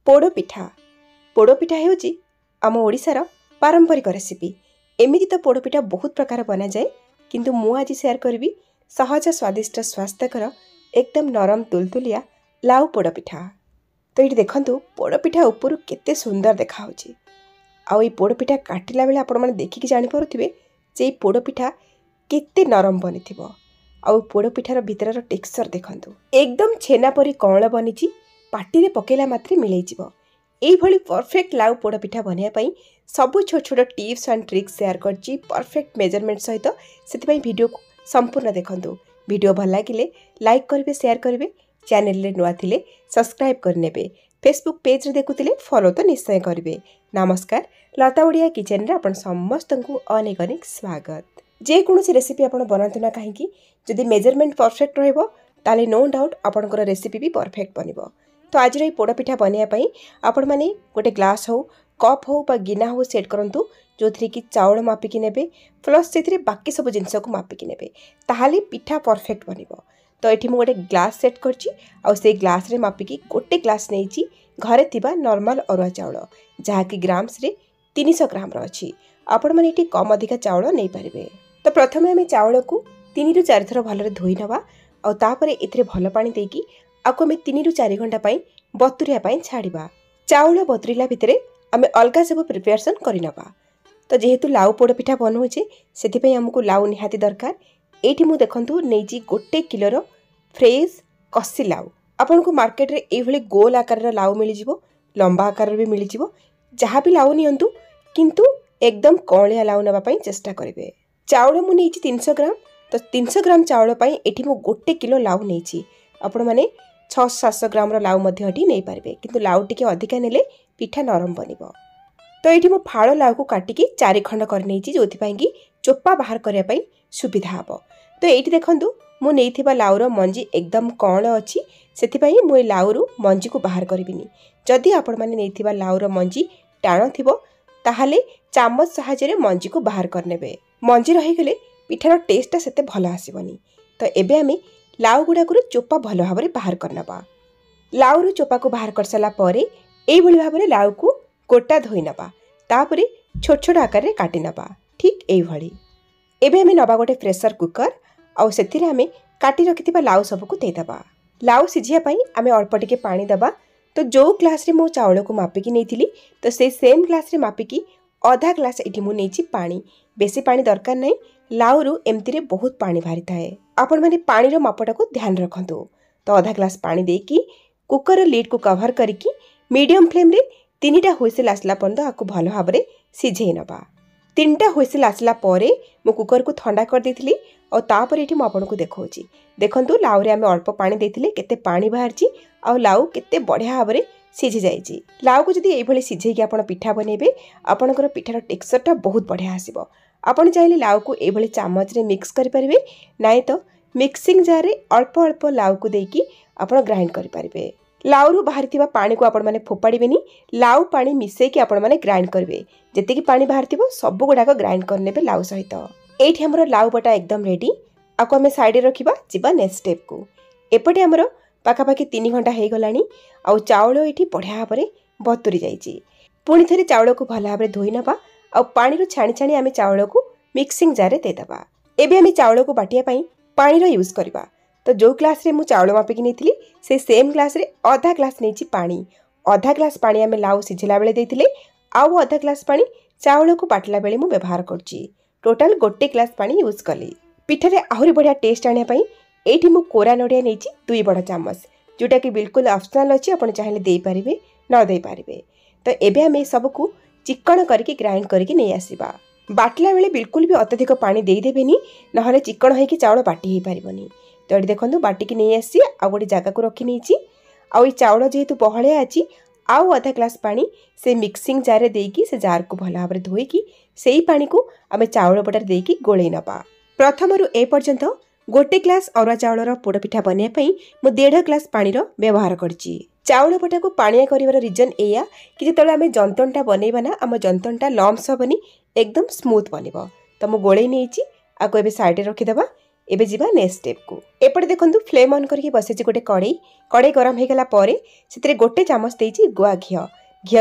पोड़पिठा पोड़पिठा हेउची आम ओडिशार पारंपरिक रेसिपी। एमिति तो पोड़पिठा बहुत प्रकार बना जाए, किंतु मु आज शेयर करी सहज स्वादिष्ट स्वास्थ्यकर एकदम नरम तुलतुलिया लाउ पोड़पिठा। तो ये देखंतु पोड़पिठा ऊपर केते सुंदर देखा होची। आउ ये पोड़पिठा काटिला बेले आपण माने देखिकी जानि पारुथिबे जे पोड़पिठा केते नरम बनिथिबो। आउ पोड़पिठार भितरर टेक्सचर देखंतु एकदम छेना परी कौन बनिची, पाटी रे पकेला मात्रे मिलै जिवो। एई भली परफेक्ट लाउ पोड़पिठा बनिया पई सबु छोट छोट टिप्स एंड ट्रिक्स शेयर करची परफेक्ट मेजरमेंट सहित। सेति वीडियो को संपूर्ण देखंतु। वीडियो भल लागिले लाइक करिवे, शेयर करिवे, चैनल रे नुआ थिले सब्सक्राइब करनेबे, फेसबुक पेज रे देखुतिले फॉलो तो निश्चय करिवे। नमस्कार, लता ओडिया किचन रे आपण समस्तंकु अनेक अनेक स्वागत। जे कोनोसी रेसिपी आपण बनातु ना काहेकि जदि मेजरमेंट परफेक्ट रहइबो ताले नो डाउट आपणकर रेसिपी भी परफेक्ट बनिबो। तो आज ये पोड़पिठा बनया पई आपण माने गोटे ग्लास हो, कप हो बा गिना हो सेट करंतु, जो थी कि चाउल मापिकी नेबे प्लस से बाकी सब जिनस को मापिकी नेबे, ताहाले पिठा परफेक्ट बनिबो। तो ये गोटे ग्लास सेट करची, आ से ग्लास रे मापिकी गोटे ग्लास नहींची घरे थिबा नॉर्मल अरुआ चाउल, जहा कि ग्राम्स रे 300 ग्राम रही। आपण माने एटी कम अधिका चाउल नहीं पारिबे। तो प्रथमे आम चाउल को 3 ରୁ 4 थर भलरे धोई नवा, आ तापरे एथिरे भल पानी देकी आको आम 3 ରୁ 4 घंटा बतुरिया छाड़वा। चाउल बतुरिला भितरे आम अलगा सब प्रिपेरेसन करनवा। तो जेहेतु लाउ पोड़पिठा बनाऊे से आमको लाउ निहाती दरकार। ये मुझे देखूँ नहीं गोटे किलोर फ्रेश कसी लाउ। आपन को मार्केट रे ये गोल आकार लाउ मिल जाव, लंबा आकार भी मिल जाव। जहाँ भी लाउ नियंतु किंतु एकदम कौलिया लाउ नापी चेष्टा करेंगे। चाउल मुझे 300 ग्राम, तो 300 ग्राम चाउल ये मु गोटे किलो लाउ नहीं। आपण मैंने 600-700 ग्राम लाउ नहीं पारे, किंतु लाउ टी अधिका नेले पिठा नरम बनिबो। तो ये मु फाड़ लाउ को काटिकी 4 खंड करनी, जो कि चोपा बाहर करने सुविधा हम। तो ये देखूँ मु नहीं लाउर मंजी एकदम कौन अच्छी, से मुझे लाउर मंजी को बाहर करी। जदि आपण मैंने नहीं लाउर मंजी टाण थी ताहले चामच साहाय्य मंजी को बाहर करने। मंजी रहीगले पिठार टेस्टा सेते भल आसबनी। तो एबे आमे लाउ गुड़ाक चोपा भल भाव बाहर करनवा। लाउर चोपा को बाहर कर सारा पर यही भाव में लाउ को गोटा धोई नवा, तापरे छोट छोट आकार काटी नवा। ठीक यही एबे आमे नवा गोटे प्रेशर कुकर, आउ सेथिरे आमे काटी रखिथिबा लाउ सबको देदबा। लाउ सिझिया पई आमे अल्प टिके पानी दबा। तो जो ग्लास रे मो चाउल को मापिकी नहीं, तो से सेम ग्लास रे मापिकी आधा ग्लास एठी मु नेछि पानी। बेसी पानी दरकार नहीं, लाउरु एमती रे बहुत पानी बाहरी थाए। आपण माने पानी रो मापटा को ध्यान रखंतु। तो आधा ग्लास पानी देकी कुकर लीड को कवर करिकी मीडियम फ्लेम रे 3टा हुइसेल आसला पर्यंत आको भल भाव में सिझेई नबा। 3टा हुइसेल आसला परे मो कुकर को ठंडा कर देथिली, और तापर एठी मो आपनको देखौची। देखंतु लाउ रे आमे अल्प पानी देथिले केते पानी बाहरची, आ लाउ केते बढ़िया भाव में सिझी जाइची। लाउ को जदि एई भली सिझेकी आपण पिठा बनेबे, आपणकर पिठार टेक्सचरटा बहुत बढ़िया आसीबो। आपण चाहिले लाउ को एई भली चामच रे मिक्स करि परिबे, नाइ तो मिक्सिंग जार रे अल्प अल्प लाउ को देकी आपण ग्राइंड करि परिबे। लाउरु बाहरिथिबा पानी को आपण माने फोपाड़िबेनी, लाउ पानी मिसेकी आपण माने ग्राइंड करिवे। जेतिकी पानी बाहरिथिबो सब गुडाक ग्राइंड करनेबे लाउ सहित। एठी हमर लाउ बटा एकदम रेडी। आको आमे साइड रे रखिबा, जिबा नेक्स्ट स्टेप को। एपटे हमर पाखापाखि 3 घंटा हो गलानी, आउ चाउल एठी बढ़िया भाव में बतुरी जाइची। पुणी थे चाउल को भल भाव में धोई नवा, आ पानी छाणी छाणी आमे चाउल को मिक्सिंग जार रे देदबा। एबे आमे चाउल को बाटिया पई पानी रो यूज करबा। तो जो ग्लास रे मु चाउल मापिकी नहीं, से सेम ग्लास रे आधा ग्लास नहीं पानी। आधा ग्लास पानी आमे लाउ सिझिला बेले देथिले, आउ आधा ग्लास पानी चाउल को बाटला बेले मु व्यवहार करची। टोटल गोटे ग्लास पानी यूज कली। पिठारे आहुरी बढ़िया टेस्ट आने पई एठी मु कोरा नडिया नहीं 2 बड़ चामच, जोटा कि बिल्कुल ऑप्शनल अच्छी, आपण चाहिले दे पारिबे न दे पारिबे। तो एबे आमे सब को चिकन करके ग्राइंड करके नहीं आसीबा। बाटला बेले बिल्कुल भी अत्यधिक पानी दे देबेनी, नहले चिकन होई कि चाउल बाटी ही पारिबनी। तो ये देखंतु बाटिकी नहीं आसी आ गोटे जगह को रखी नहीं। आ चाउल जेहेतु बहलिया अच्छी, आउ आधा ग्लास पानी से मिक्सिंग जार रे देकी से जार को भल भाव में धोईकी सेही पानी को आमे चाउल बटार देकी गोळेई नबा। प्रथमरु ए पर्यंत गोटे ग्लास अरुआ चाउलर पोड़पिठा बनिया पई मु 1.5 ग्लास पानीर व्यवहार करची। चाउल बटा को पानिया करिवार रीजन एया कि जेतले आमे जंतनटा बनेबा ना, आम जंतनटा लम्स हबनी, एकदम स्मूथ बनिबो। तो मु गोळेई नेइची, आको एबे साइड रे रखि देबा। एबे जीवा नेक्स्ट स्टेप को। एपटे देखंतु फ्लेम ऑन करके बसेछि गोटे कड़े गरम हो गला परे सेतरे गोटे चामच देछि गुआ घी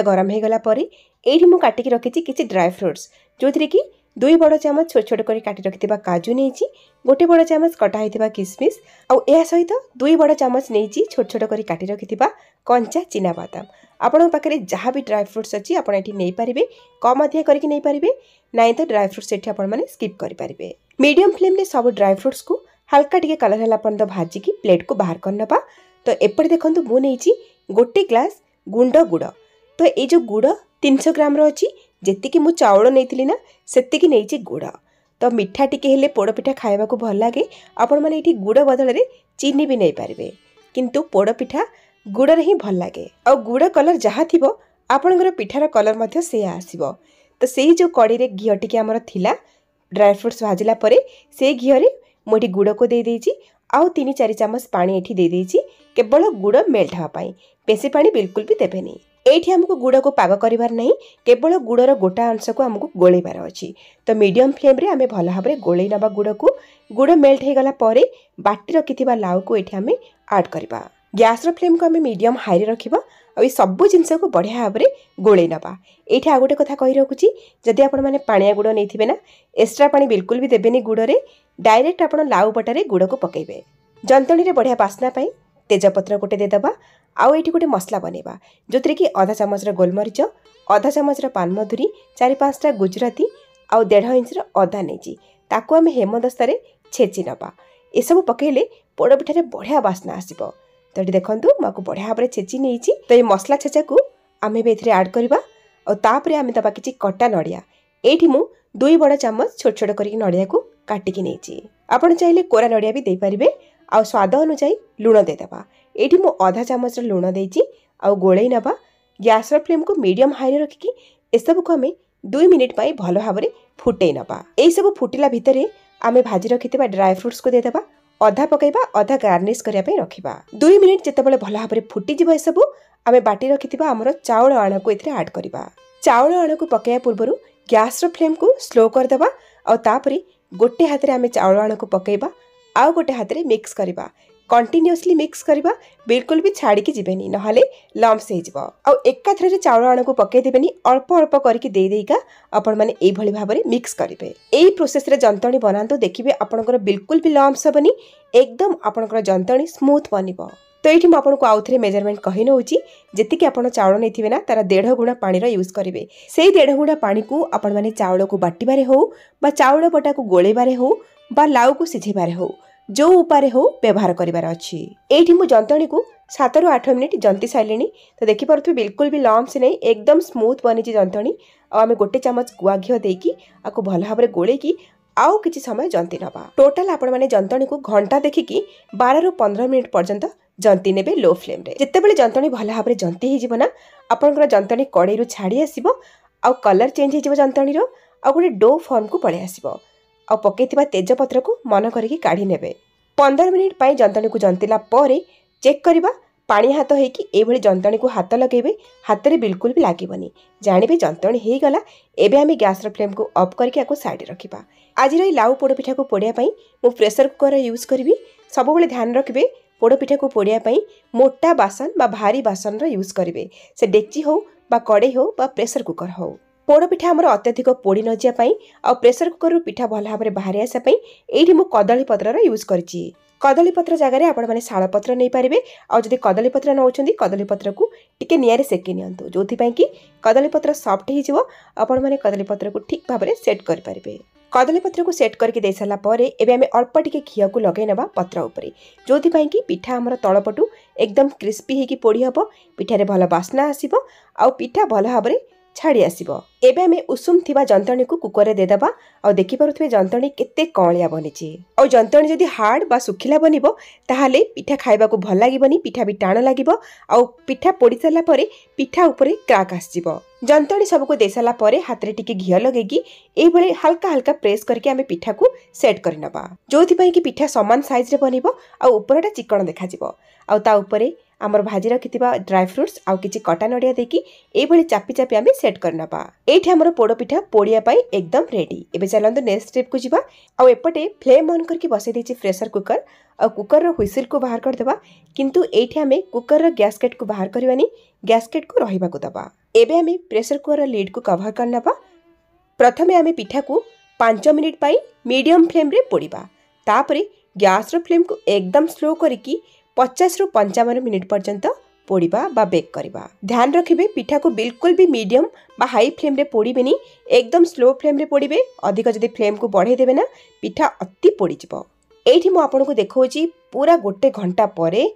गरम हो गला परे एठी मु काटी के रखिछि किछि ड्राई फ्रूट्स जोथिरे कि 2 बड़ चामच छोट छोट करी काटी रखिथिबा काजू नेछि, गोटे बड़ चामच कटा होइथिबा किसमिस आ एहा सहित 2 बड़ चामच नेछि छोट छोट करी काटी रखिथिबा कंचा चिना बादाम। आपण पाखरे जहाँ भी ड्राई फ्रूट्स अच्छी आपण एठी नै पारिबे, कम अधिया करके नै पारिबे, नाइ तो ड्राई फ्रूट्स एठी आपण माने स्किप करि पारिबे। मीडियम फ्लेम रे सब ड्राई फ्रूट्स को हल्का टिके कलर हला पर्यंत भाजी की प्लेट को बाहर कर नबा। तो एपटे देखंतु मु नेछि गोटे ग्लास गुंड गुड़। तो ए जो गुड़ 300 ग्राम रो अछि, जेतिकी मु चाउल नेइथिली ना सेतिकी नेइछि गुड़। तो मिठा टिके हेले पोड़पिठा खाइबा को भल लागे, आपण माने एठी गुड़ बदल रे चीनी भी नै पारिबे, किंतु पोड़पिठा गुड़ रे ही भल लागे। आ गुड़ कलर जहाँ थिबो आपणकर पिठार कलर मध्य से आसीबो। तो सेही जो कड़ी रे घी टिके हमर थिला ड्राई फ्रूट्स भाजिला परे से घी रे मोटी गुड़ को दे देछि, आउ 3-4 चामच पानी एठी दे देछि केवल गुड़ मेल्ट हवा पाई, बेसी पानी बिल्कुल भी देबेनी। एठी हमको गुड़ को पाग करिवार नहीं, केवल गुड़र गोटा अंश को हमको गोलेबार अछि। तो मीडियम फ्लेम रे आमे भल भाबरे गोलेई नबा गुड़ को। गुड़ मेल्ट हे गला परे बाटी रखिथिबा लाउ को एठी आमे ऐड करबा। गैस रो फ्लेम को आमे मीडियम हाई रे रखिबा आ ए सब जिंस को बढ़िया भाबरे गोलेई नबा। एठी आ गोटे कथा कहि रखुची, जदि आपण माने पानिया गुड़ नैथिबे ना एक्स्ट्रा पानी बिल्कुल भी देबेनी गुड़ रे, डायरेक्ट आपण लाउ पटारे गुड़ को पकेइबे। जंतणी रे बढ़िया बास्ना पाई तेजपत्र गोटे दे दबा। आउ एठी गोटे मसला बनेबा जोतरे कि आधा चामच रो गोलमरिच, आधा चामच रो पानमधुरी, 4-5टा गुजराती आउ 1.5 इंच रो अदा नेजी ताको आमे हेमदस्ता रे छेची नबा। ए सब पकेइले पोड़पिठा रे बढ़िया बास्ना आसीबो। तो एठी देखंतु माको बढ़िया भाबरे छेची नेइची। तो ए मसला छेचा को आमे बेथरे ऐड करबा और तापरे आमे दबा किछि कटा नडिया। एठी मु 2 बड़ चामच छोट छोट करी नडिया को काटी के नेइची। आपण चाहिले कोरा नडिया भी दे परिबे। आ स्वाद अनुसार लुण दे दबा। एठी मु आधा चामच लुण देइची आ गोळेई नबा। गैस रो फ्लेम को मीडियम हाई रे रखिकी ए सब को हमें 2 मिनिट पाई भलो भाबरे फुटेई नबा। एई सब फुटिला भितरे आमे भाजी रखितबा ड्राई फ्रूट्स को दे दबा, आधा पकेइबा आधा गार्निश करिया पे रखिबा। 2 मिनिट जेतेबेले भलो भाबरे फुटी जिवो ए सब आमे बाटी रखितबा हमरो चाउल आण को एथरे ऐड करबा। चाउल आण को पकेया पूर्वरु गैस रो फ्लेम को स्लो कर दबा और तापरे गोटे हाथ रे आमे चाउल आण को पकेइबा, आउ गोटे हाथ रे मिक्स करबा। कंटिन्यूअसली मिक्स करबा, बिल्कुल भी छाड़ी के जिबेनी नहले लम्स हे जिवो। आ एका थरे चाउल आण को पके देबेनी, अल्प अल्प करके दे देइका आपण माने एई भली भाबरे मिक्स करिवे। एई प्रोसेस रे जंतणी बनांतो देखिबे आपणकर बिल्कुल भी लम्स हबनी, एकदम आपणकर जंतणी स्मूथ बनिबो। तो एठी म आपनको आउ थरे मेजरमेंट कहि नउची, जेतिके आपण चाउल नेथिबे ना तारा 1.5 गुणा पानी रो यूज करिवे। सेई 1.5 गुणा पानी को आपण माने चाउल को बाटीबारे हो बा चाउल बटा को गोळेबारे हो बा लाउ को सिझेबारे हो, जो उपारे हो व्यवहार करिवार अछि। एठी मु जंतणी को 7 ରୁ 8 मिनिट जंती साइलेनी। तो देखि परथु बिल्कुल भी लम्स नै, एकदम स्मूथ बनिची जंतणी। आ आमे गोटे चामच गुआ घियो देकी आको भल भाबरे गोळेकी आउ किछि समय जंती नबा। टोटल आपण माने जंतणी को घंटा देखिकी 12 ରୁ 15 मिनिट पर्यंत जंती नेबे लो फ्लेम रे। जेतेबेले जंतणी भल भाबरे जंती हे जिवो ना आपनकर जंतणी कड़ेई रु छाड़ी आसीबो, आ कलर चेंज हे जिवो जंतणी रो, आ गोटे डो फॉर्म को पळे आसीबो। आ पकेइथिबा तेजपत्र को मन करिकी काढी नेबे। 15 मिनिट पाई जंतणी को जंतिला परे चेक करबा, पानी हाथ हेकी ए भली जंतणी को हाथ लगेबे, हाथ रे बिल्कुल भी लागिबनी, जानिबे जंतणी हे गला। एबे आमे गैस रो फ्लेम को ऑफ करके आको साइड रे रखिबा। आज रे लाउ पोड़ पिठा को पोड़िया पई मु प्रेशर कुकर यूज करबी। सब बेले ध्यान रखिबे पोड़ पिठा को पोड़िया पई मोटा बासन बा भारी बासन रो यूज करिवे। से डेक्ची हो बा कड़े हो बा प्रेशर कुकर हो। पोड़ पिठा हमर अत्यधिक पोड़ी न जिया पई आ प्रेशर कुकर रु पिठा भल भाबरे बाहरी आसा पई एठी मु कदली पत्र रो यूज करची। कदली पत्र जगह रे आपण माने शाल पत्र नै पारिबे। आ जदि कदली पत्र नउछंदी कदली पत्र को टिके निया रे सेकी नियंतु, जोथि पई कि कदली पत्र सॉफ्ट हे जिवो। आपण माने कदली पत्र को ठीक भाबरे सेट कर पारिबे। कदली पत्र को सेट करके दे साला परे एबे हमें अल्प टिके घिया को लगे नबा पत्र ऊपर, जोथि पई कि पिठा हमर तळपटु एकदम क्रिस्पी हे कि पोड़ी हबो, पिठा रे भल बास्ना आसीबो आ पिठा भल भाबरे छाड़ी आसीबो। एबे हमें उषुम थिबा जंतणी को कुकर रे दे दबा। आ देखि परथुबे जंतणी केते कळिया बनिची। आ जंतणी जदि हार्ड बा सुखिला बनिबो ताहाले पिठा खाइबा को भल लागिबनी, पिठा भी टाण लागिबो। आ पिठा पोड़ी साला परे पिठा ऊपर क्राक आसीबो। जंतणी सब को दे साला परे हाथ रे टिके घिया लगेगी ए भले हल्का हल्का प्रेस करके हमें पिठा को सेट करि नबा, जोथि पई कि पिठा समान साइज रे बनिबो आ ऊपरटा चिकण देखा जिवो। आ ता ऊपरे आमर भाजी रखिथिबा ड्राई फ्रूट्स आउ किछि कटा नडिया देकी एई भली चापी चापी आमे सेट करनबा। एठी हमर पोड़पिठा पोड़िया पई एकदम रेडी। एबे चलंतु नेक्स्ट स्टेप को जिबा। आउ एपटे फ्लेम ऑन करके बसै देछि प्रेशर कुकर। आ कुकर रो हुइसिल को बाहर कर देबा, किंतु एठी आमे कुकर रो गैसकेट को बाहर करबानी, गैसकेट को रहिबा को दबा। एबे आमे प्रेशर कुकर रो लीड को कवर करनबा। प्रथमे आमे पिठा को 5 मिनिट पई मीडियम फ्लेम रे पोड़िबा। तापरे गैस रो फ्लेम को एकदम स्लो करिकी 50 रु 55 मिनिट पर्यंत पोड़िबा बा बेक करबा। ध्यान रखिबे पिठा को बिल्कुल भी मीडियम बा हाई फ्लेम रे पोड़िबेनी, एकदम स्लो फ्लेम रे पोड़िबे। अधिक जदि फ्लेम को बढ़ाई देबे ना पिठा अति पोड़ी जिवो। एठी मु आपन को देखौची पूरा गोटे घंटा परे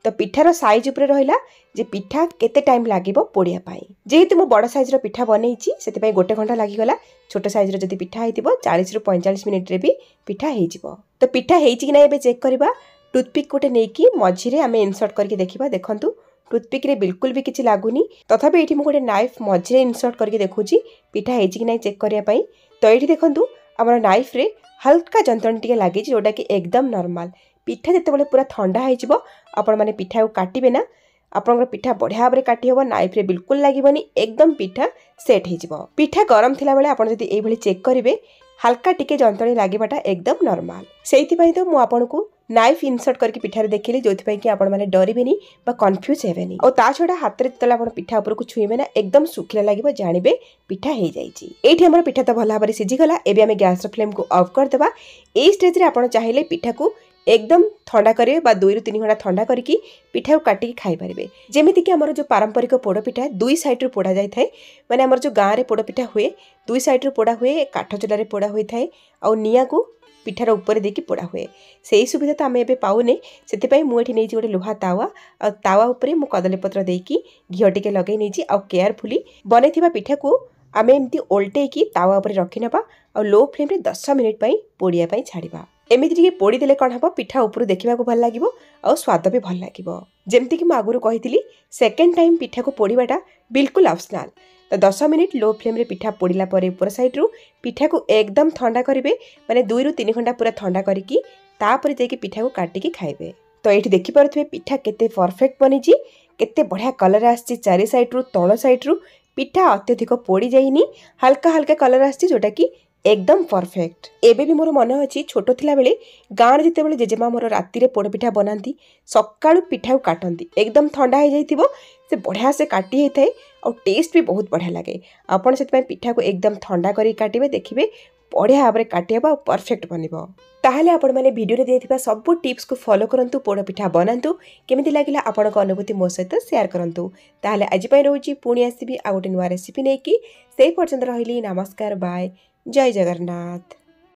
तो पिठार साइज ऊपर रहिला जे पिठा केते टाइम लागिबो पोड़िया पाई। जेहेतु मु बड़ साइज रो पिठा बनेइची सेति पई गोटे घंटा लागि गला। छोट साइज रो जदि पिठा हेतिबो 40 रु 45 मिनिट रे भी पिठा हेइ जिवो। तो पिठा हेइची कि ना एबे चेक करबा। टूथपिक गोटे नेकी मझिरे आमे इंसर्ट करके देखिबा। देखंतु टूथपिक रे बिल्कुल भी किछि लागुनी। तथापि एठी मु गोटे नाइफ मझिरे इंसर्ट करके देखुची पिठा हेइची कि ना चेक करिया पाई। तो एठी देखंतु हमर नाइफ रे हल्का जंतन टिके लागि जोटा कि एकदम नॉर्मल। पिठा जते बेले पूरा ठंडा हेइ जिवो आपण माने पिठा को काटिबे ना, आपनकर पिठा बढ़िया भाबरे काटी हबो, नाइफ रे बिल्कुल लागिबनी, एकदम पिठा सेट हेइ जिवो। पिठा गरम थिला बेले आपण जदि एई भली चेक करिवे हल्का टिके जंतणी लागिबाटा एकदम नॉर्मल। सेइथि पई तो मु आपनको नाइफ इंसर्ट करके पिठारे देखिली, जोथि पई कि आपण माने डरिबेनी बा कंफ्यूज हेबेनी। और ता छोडा हाथ रे तला आपण पिठा ऊपर को छुइबे ना एकदम सुखिला लागिबो, जानिबे पिठा हेइ जाईची। एठी हमर पिठा तो भला भाबरे सिझी गला। एबे हमें गैस रो फ्लेम को ऑफ कर देबा। एई स्टेज रे आपण चाहिले पिठा को एकदम ठंडा करिवे बा 2 रु 3 घंटा ठंडा करिकी पिठा को काटिकी खाई परिबे। जेमिति कि हमर जो पारंपरिक पोड़ पिठा दुई साइड रो पोड़ा जाय थाए, माने हमर जो गां रे पोड़ पिठा हुए दुई साइड रो पोड़ा हुए, काठ चुला रे पोड़ा होई थाए और निया को पिठार ऊपर देकी पोड़ा हुए। सेही सुविधा तो आमे एबे पाउने, सेति पई मु एठी नेइची गोटे लोहा तावा। आ तावा ऊपर मु कदली पत्र देकी घियो टिके लगै नेइची आ केयरफुली बनेथिबा पिठा को आमे एमती ओल्टे की तावा ऊपर रखि नबा और लो फ्लेम रे 10 मिनिट पई पोड़िया पई छाड़ीबा। एमिति टिके पोड़ी देले कोन हबो पिठा ऊपर देखिबा को भल लागिवो और स्वाद भी भल लागिवो। जेमति कि मु आगुरु कहितली सेकंड टाइम पिठा को पोड़ीबाटा बिल्कुल ऑप्शनल। तो 10 मिनिट लो फ्लेम रे पिठा पोड़िला परे ऊपर साइड रु पिठा को एकदम ठंडा करिवे, माने 2 रु 3 घंटा पूरा ठंडा करिकी तापर जेकी पिठा को काटिकी खाइबे। तो एठी देखि परथुवे पिठा केते परफेक्ट बनिची, केते बढ़िया कलर आछि चारि साइड रु तळ साइड रु। पिठा अत्यधिक पोड़ी जाइनी, हल्का हल्का कलर आछि जोटा कि एकदम परफेक्ट। एबे भी मोर मन अछि छोटो थिला बेले गां रे जते बेले जेजेमा मोर राती रे पोड़ पिठा बनांती, सकाळु पिठा को काटंती, एकदम ठंडा हे जाइथिबो से बढ़िया से काटी हेथाए और टेस्ट भी बहुत बढ़िया लागे। आपण सेत पई पिठा को एकदम ठंडा करी काटिबे, देखिबे बढ़िया भाबरे काटी हेबा और परफेक्ट बनिबो। ताहले आपण माने वीडियो रे देथिबा सब टिप्स को फॉलो करंतु, पोड़ पिठा बनांतु। केमिति लागिला आपणक अनुभूति मो सहित शेयर करंतु। ताहले आज पई रहउची पुणी आसीबी आ गोटे नुवा रेसिपी नेकी। सेही पर्यंत रहिली, नमस्कार, बाय, जय जगन्नाथ।